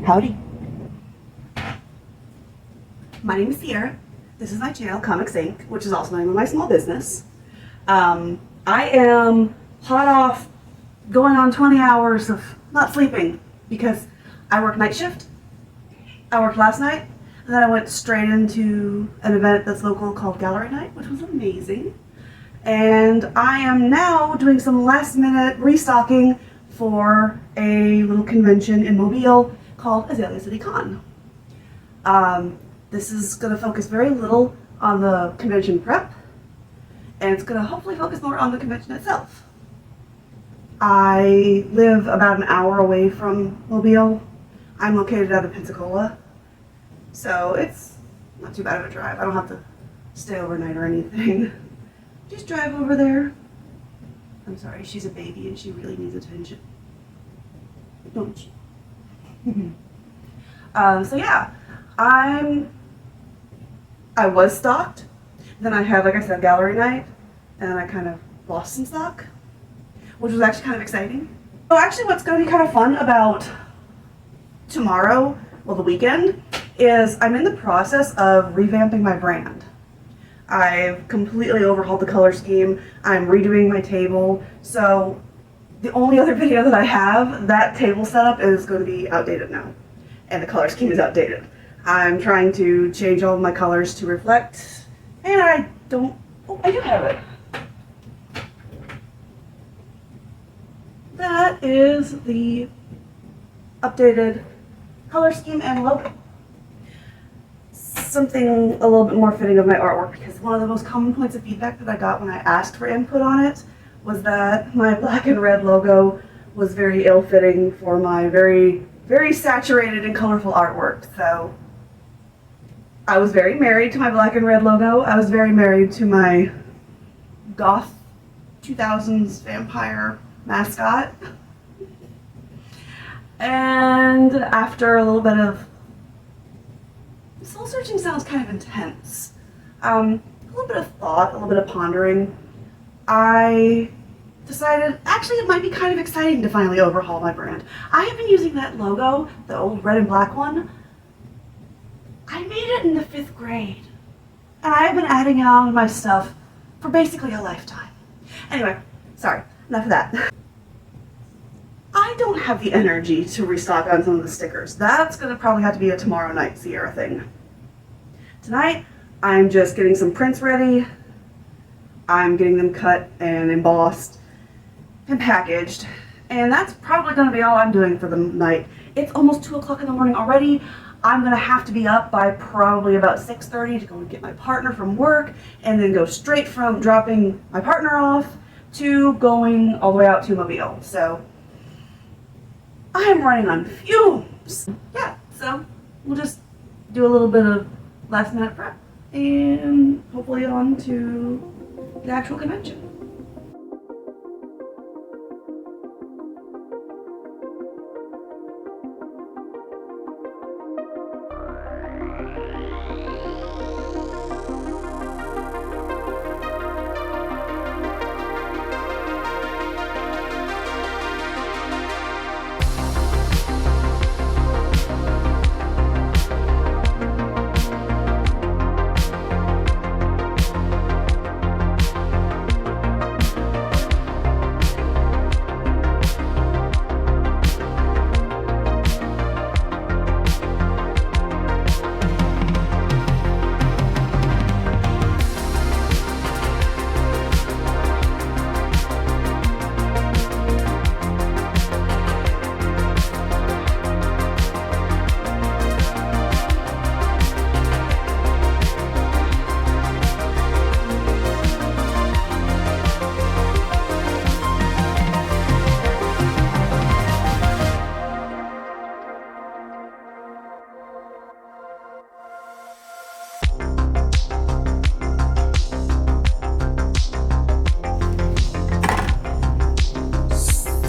Howdy. My name is Sierra. This is my channel, Comics Inc., which is also the name of my small business. I am hot off going on 20 hours of not sleeping because I work night shift. I worked last night, and then I went straight into an event that's local called Gallery Night, which was amazing. And I am now doing some last minute restocking for a little convention in Mobile called Azalea City Con. This is going to focus very little on the convention prep, and it's going to hopefully focus more on the convention itself. I live about an hour away from Mobile. I'm located out of Pensacola, so it's not too bad of a drive. I don't have to stay overnight or anything. Just drive over there. I'm sorry, she's a baby and she really needs attention. Don't she? So yeah, I was stocked. Then I had, like I said, gallery night, and then I kind of lost some stock, which was actually kind of exciting. So actually what's going to be kind of fun about tomorrow, well, the weekend, is I'm in the process of revamping my brand. I've completely overhauled the color scheme. I'm redoing my table. So the only other video that I have, that table setup is going to be outdated now. And the color scheme is outdated. I'm trying to change all of my colors to reflect, and I do have it. That is the updated color scheme and logo. Something a little bit more fitting of my artwork, because one of the most common points of feedback that I got when I asked for input on it was that my black and red logo was very ill-fitting for my very, very saturated and colorful artwork. So I was very married to my black and red logo. I was very married to my goth 2000s vampire mascot. And after a little bit of soul searching, sounds kind of intense. A little bit of thought, a little bit of pondering, I decided actually it might be kind of exciting to finally overhaul my brand. I have been using that logo, the old red and black one. I made it in the 5th grade, and I have been adding it on to my stuff for basically a lifetime. Anyway, sorry, enough of that. I don't have the energy to restock on some of the stickers. That's going to probably have to be a tomorrow night Sierra thing. Tonight, I'm just getting some prints ready. I'm getting them cut and embossed and packaged. And that's probably going to be all I'm doing for the night. It's almost 2 o'clock in the morning already. I'm going to have to be up by probably about 6:30 to go and get my partner from work, and then go straight from dropping my partner off to going all the way out to Mobile. So I'm running on fumes. Yeah, so we'll just do a little bit of last minute prep and hopefully on to the actual convention.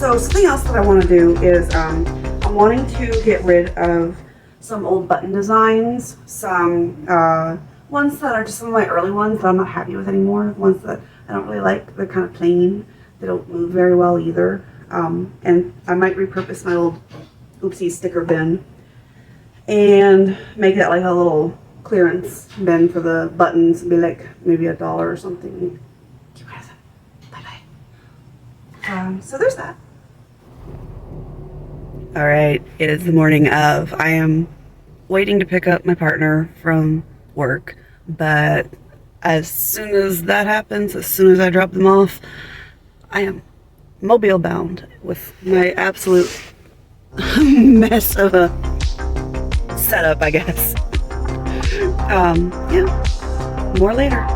So something else that I want to do is I'm wanting to get rid of some old button designs, some ones that are just some of my early ones that I'm not happy with anymore, ones that I don't really like. They're kind of plain. They don't move very well either. And I might repurpose my old oopsie sticker bin and make that like a little clearance bin for the buttons. It'd be like maybe $1 or something. You guys, bye-bye. So there's that. All right, it is the morning of. I am waiting to pick up my partner from work, but as soon as that happens, as soon as I drop them off, I am mobile bound with my absolute mess of a setup, I guess. Yeah, more later.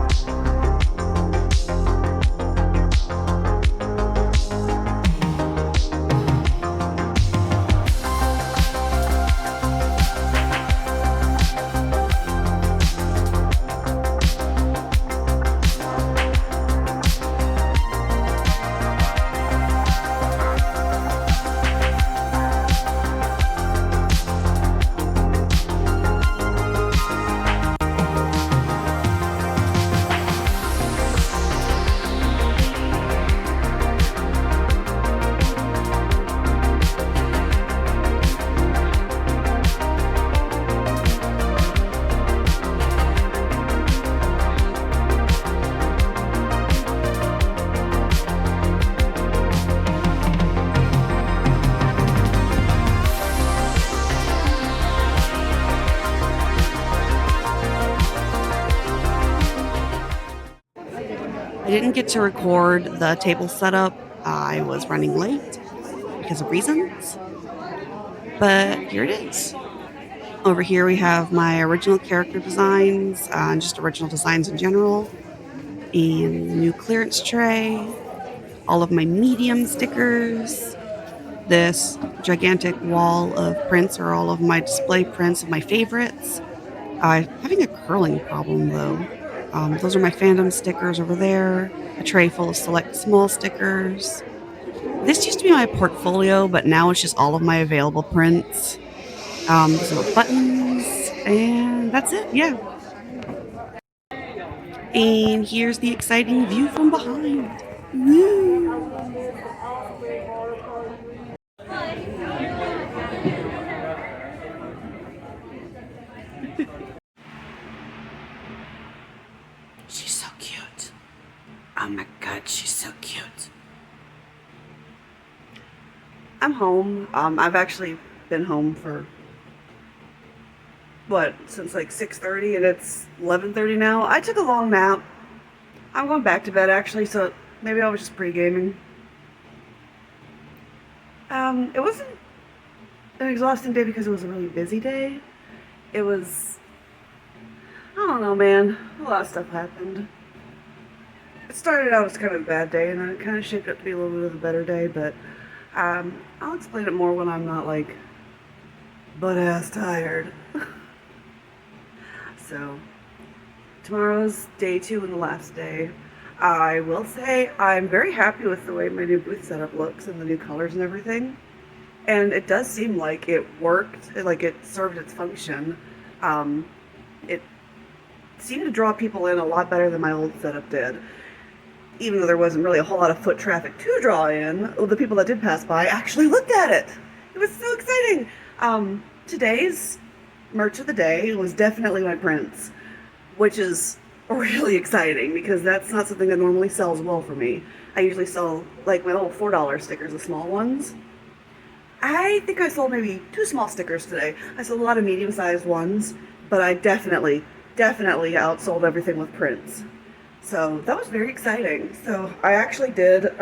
I didn't get to record the table setup. I was running late because of reasons, but here it is. Over here we have my original character designs, and just original designs in general, and the new clearance tray, all of my medium stickers, this gigantic wall of prints are all of my display prints of my favorites. I'm having a curling problem though. Those are my fandom stickers over there, a tray full of select small stickers. This used to be my portfolio, but now it's just all of my available prints. These are buttons, and that's it, yeah. And here's the exciting view from behind. Woo! She's so cute. Oh my god, she's so cute. I'm home. I've actually been home for since like 6:30, and it's 11:30 now. I took a long nap. I'm going back to bed actually, so maybe I was just pre-gaming. It wasn't an exhausting day because it was a really busy day. It was, I don't know, man. A lot of stuff happened. It started out as kind of a bad day, and then it kind of shaped up to be a little bit of a better day, but I'll explain it more when I'm not like butt-ass tired. So, tomorrow's day 2 and the last day. I will say I'm very happy with the way my new booth setup looks and the new colors and everything. And it does seem like it worked, like it served its function. It seemed to draw people in a lot better than my old setup did. Even though there wasn't really a whole lot of foot traffic to draw in, the people that did pass by actually looked at it. It was so exciting. Today's merch of the day was definitely my prints, which is really exciting because that's not something that normally sells well for me. I usually sell like my little $4 stickers, the small ones. I think I sold maybe 2 small stickers today. I sold a lot of medium-sized ones, but I definitely outsold everything with prints. So that was very exciting. So I actually did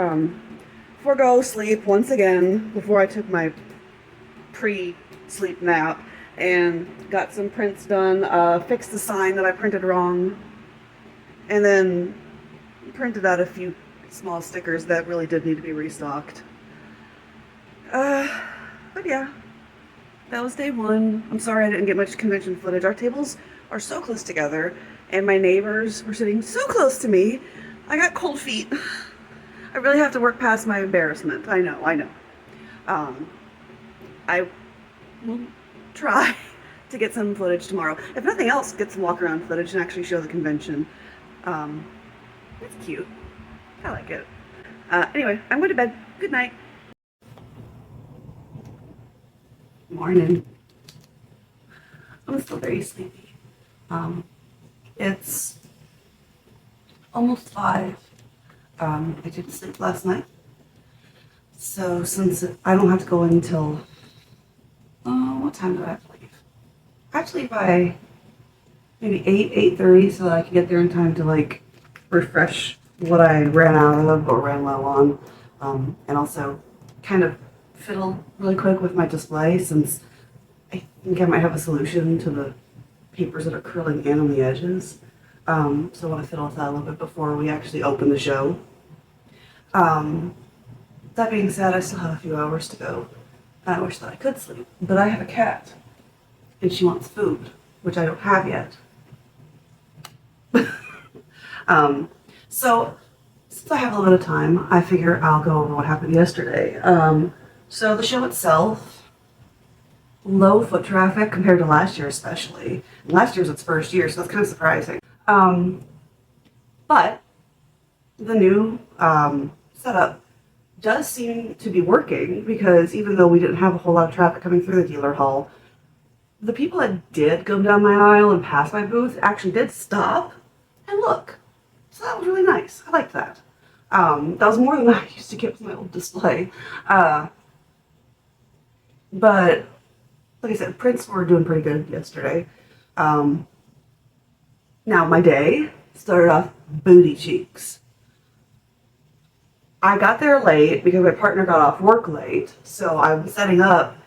forego sleep once again before I took my pre-sleep nap and got some prints done, fixed the sign that I printed wrong, and then printed out a few small stickers that really did need to be restocked. But yeah, that was day 1. I'm sorry I didn't get much convention footage. Our tables are so close together, and my neighbors were sitting so close to me. I got cold feet. I really have to work past my embarrassment. I know. I will try to get some footage tomorrow. If nothing else, get some walk around footage and actually show the convention. It's cute. I like it. Anyway, I'm going to bed. Good night. Morning. I'm still very sleepy. It's almost 5. I didn't sleep last night. So since I don't have to go in until, what time do I have to leave? I have to leave by maybe 8:30 so that I can get there in time to like refresh what I ran out of or ran low on. And also kind of fiddle really quick with my display since I think I might have a solution to the papers that are curling in on the edges. So I want to fiddle with that a little bit before we actually open the show. That being said, I still have a few hours to go. I wish that I could sleep, but I have a cat, and she wants food, which I don't have yet. So since I have a little bit of time, I figure I'll go over what happened yesterday. So the show itself, low foot traffic compared to last year especially. Last year's its first year, so that's kind of surprising. But the new setup does seem to be working because even though we didn't have a whole lot of traffic coming through the dealer hall, the people that did go down my aisle and pass my booth actually did stop and look. So that was really nice. I liked that. That was more than I used to get with my old display. But like I said, prints were doing pretty good yesterday. Now my day started off booty cheeks. I got there late because my partner got off work late, so I'm setting up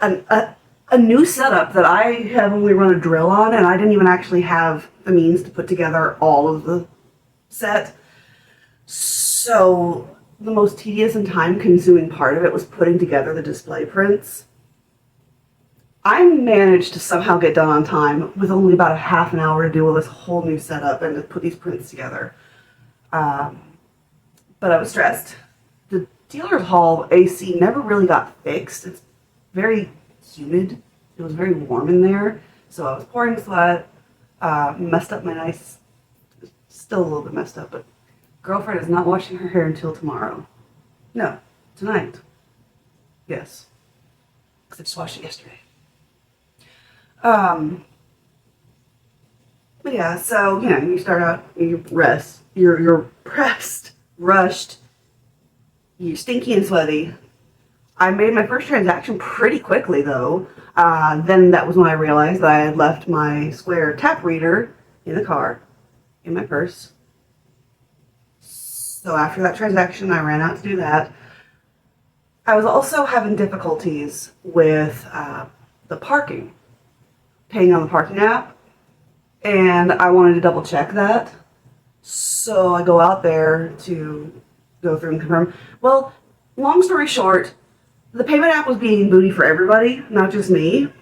a new setup that I have only run a drill on, and I didn't even actually have the means to put together all of the set. So the most tedious and time-consuming part of it was putting together the display prints. I managed to somehow get done on time with only about a half an hour to do all this whole new setup and to put these prints together. But I was stressed. The dealer hall AC never really got fixed. It's very humid. It was very warm in there. So I was pouring sweat, messed up my nice, still a little bit messed up, but girlfriend is not washing her hair until tomorrow. No, tonight. Yes. Because I just washed it yesterday. But yeah, so, you know, you start out, you rest, you're pressed, rushed, you're stinky and sweaty. I made my first transaction pretty quickly though. Then that was when I realized that I had left my Square tap reader in the car, in my purse. So after that transaction, I ran out to do that. I was also having difficulties with the parking, paying on the parking app, and I wanted to double check that. So I go out there to go through and confirm. Well, long story short, the payment app was being booty for everybody, not just me.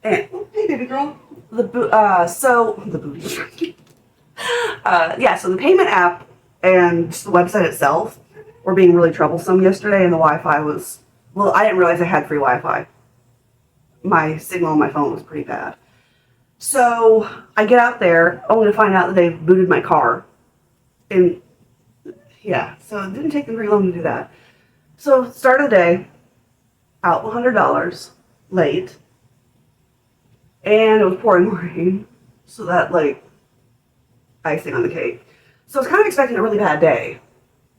And oh, hey, baby girl. The booty. Yeah. So the payment app and the website itself were being really troublesome yesterday, and the Wi-Fi was. Well, I didn't realize I had free Wi-Fi. My signal on my phone was pretty bad. So I get out there only to find out that they've booted my car. And yeah, so it didn't take them very long to do that. So start of the day, out $100 late, and it was pouring rain, so that like icing on the cake. So I was kind of expecting a really bad day,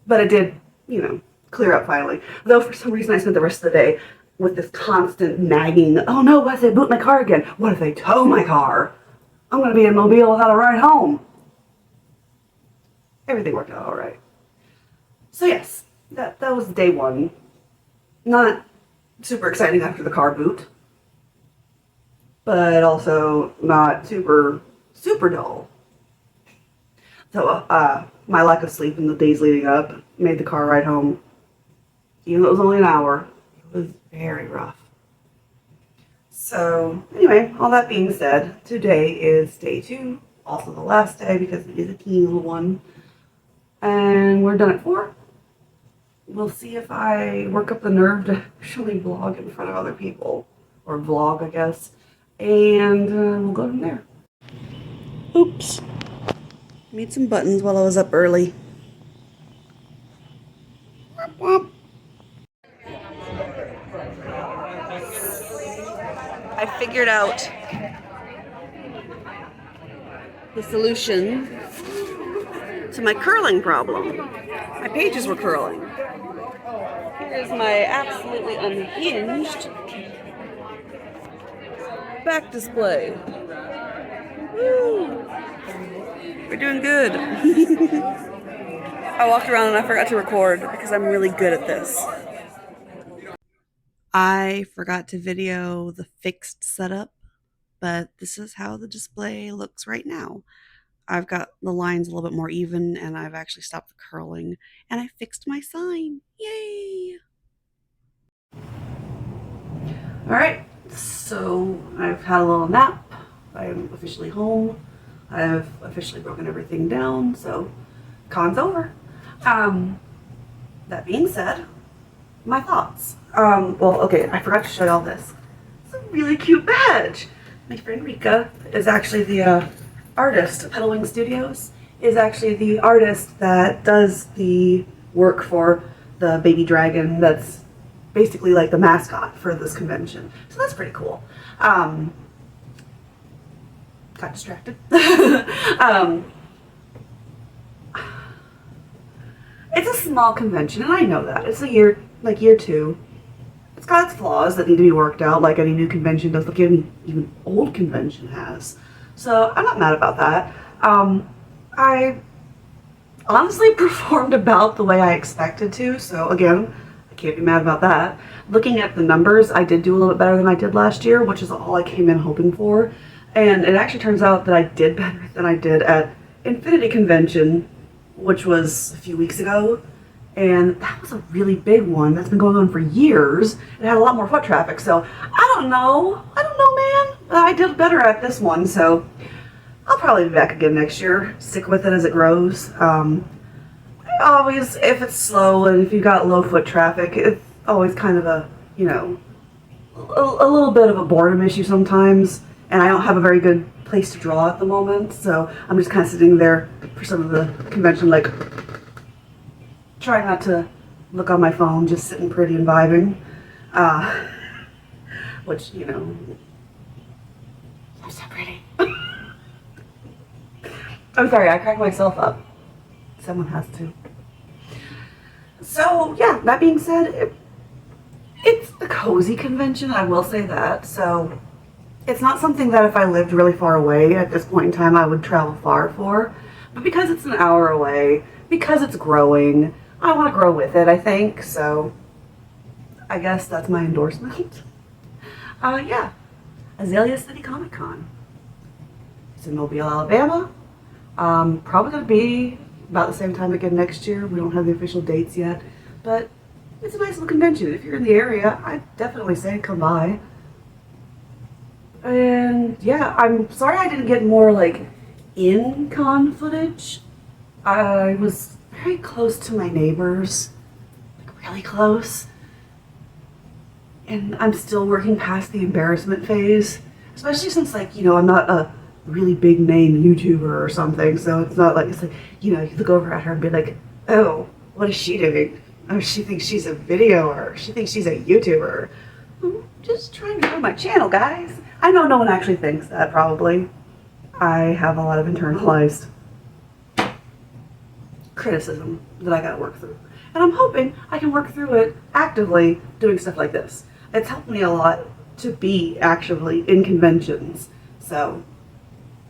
but it did, you know, clear up finally. Though for some reason I spent the rest of the day with this constant nagging, oh no, what if they boot my car again? What if they tow my car? I'm going to be in Mobile without a ride home. Everything worked out all right. So yes, that was day one. Not super exciting after the car boot, but also not super dull. So my lack of sleep in the days leading up made the car ride home, even though it was only an hour, it was very rough. So anyway, all that being said, today is day 2, also the last day because it is a teeny little one, and we're done at 4. We'll see if I work up the nerve to actually vlog in front of other people, or vlog, I guess, and we'll go from there. Oops. Made some buttons while I was up early. Womp womp. I figured out The solution to my curling problem. My pages were curling. Here's my absolutely unhinged back display. Woo! We're doing good. I walked around and I forgot to record because I'm really good at this. I forgot to video the fixed setup, but this is how the display looks right now. I've got the lines a little bit more even, and I've actually stopped the curling, and I fixed my sign. Yay! Alright, so I've had a little nap. I'm officially home. I've officially broken everything down, so con's over. That being said, my thoughts. Well, okay, I forgot to show you all this. It's a really cute badge. My friend Rika is actually the artist. Pedalwing Studios is actually the artist that does the work for the baby dragon that's basically like the mascot for this convention. So that's pretty cool. Got distracted. It's a small convention, and I know that. It's year 2. It's got its flaws that need to be worked out, like any new convention does, like any even old convention has. So I'm not mad about that. I honestly performed about the way I expected to, so again, I can't be mad about that. Looking at the numbers, I did do a little bit better than I did last year, which is all I came in hoping for. And it actually turns out that I did better than I did at Infinity Convention, which was a few weeks ago. And that was a really big one that's been going on for years. It had a lot more foot traffic, so I don't know, man. I did better at this one, so I'll probably be back again next year. Stick with it as it grows. Always, if it's slow and if you've got low foot traffic, it's always kind of a, you know, a little bit of a boredom issue sometimes. And I don't have a very good place to draw at the moment, so I'm just kind of sitting there for some of the convention, like, trying not to look on my phone, just sitting pretty and vibing. Which, you know, I'm so pretty. I'm sorry, I cracked myself up. Someone has to. So, yeah, that being said, it's a cozy convention, I will say that. So, it's not something that if I lived really far away at this point in time, I would travel far for. But because it's an hour away, because it's growing, I want to grow with it, I think. So, I guess that's my endorsement. Yeah, Azalea City Con. It's in Mobile, Alabama. Probably going to be about the same time again next year. We don't have the official dates yet, but it's a nice little convention. If you're in the area, I'd definitely say come by. And yeah, I'm sorry I didn't get more like in-con footage. I was very close to my neighbors, like really close. And I'm still working past the embarrassment phase, especially since, like, you know, I'm not a really big name YouTuber or something, so it's not like, it's like, you know, you look over at her and be like, oh, what is she doing? Oh, she thinks she's a videoer. She thinks she's a YouTuber. I'm just trying to grow my channel, guys. I know no one actually thinks that, probably. I have a lot of internalized criticism that I gotta work through. And I'm hoping I can work through it actively doing stuff like this. It's helped me a lot to be actually in conventions. So,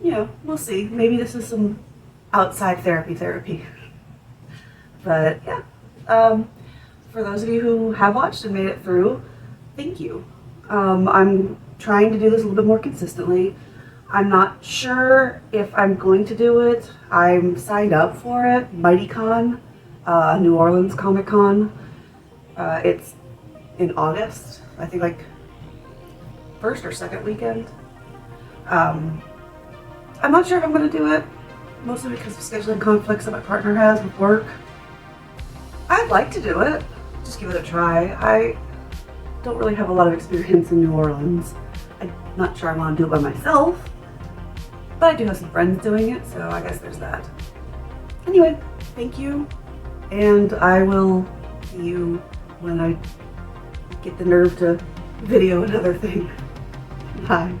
you know, we'll see. Maybe this is some outside therapy. But yeah, for those of you who have watched and made it through, thank you. I'm trying to do this a little bit more consistently. I'm not sure if I'm going to do it. I'm signed up for it. MightyCon, New Orleans Comic Con. It's in August. I think like first or second weekend. I'm not sure if I'm going to do it, mostly because of scheduling conflicts that my partner has with work. I'd like to do it. Just give it a try. I don't really have a lot of experience in New Orleans. I'm not sure I want to do it by myself, but I do have some friends doing it, so I guess there's that. Anyway, thank you, and I will see you when I get the nerve to video another thing. Bye.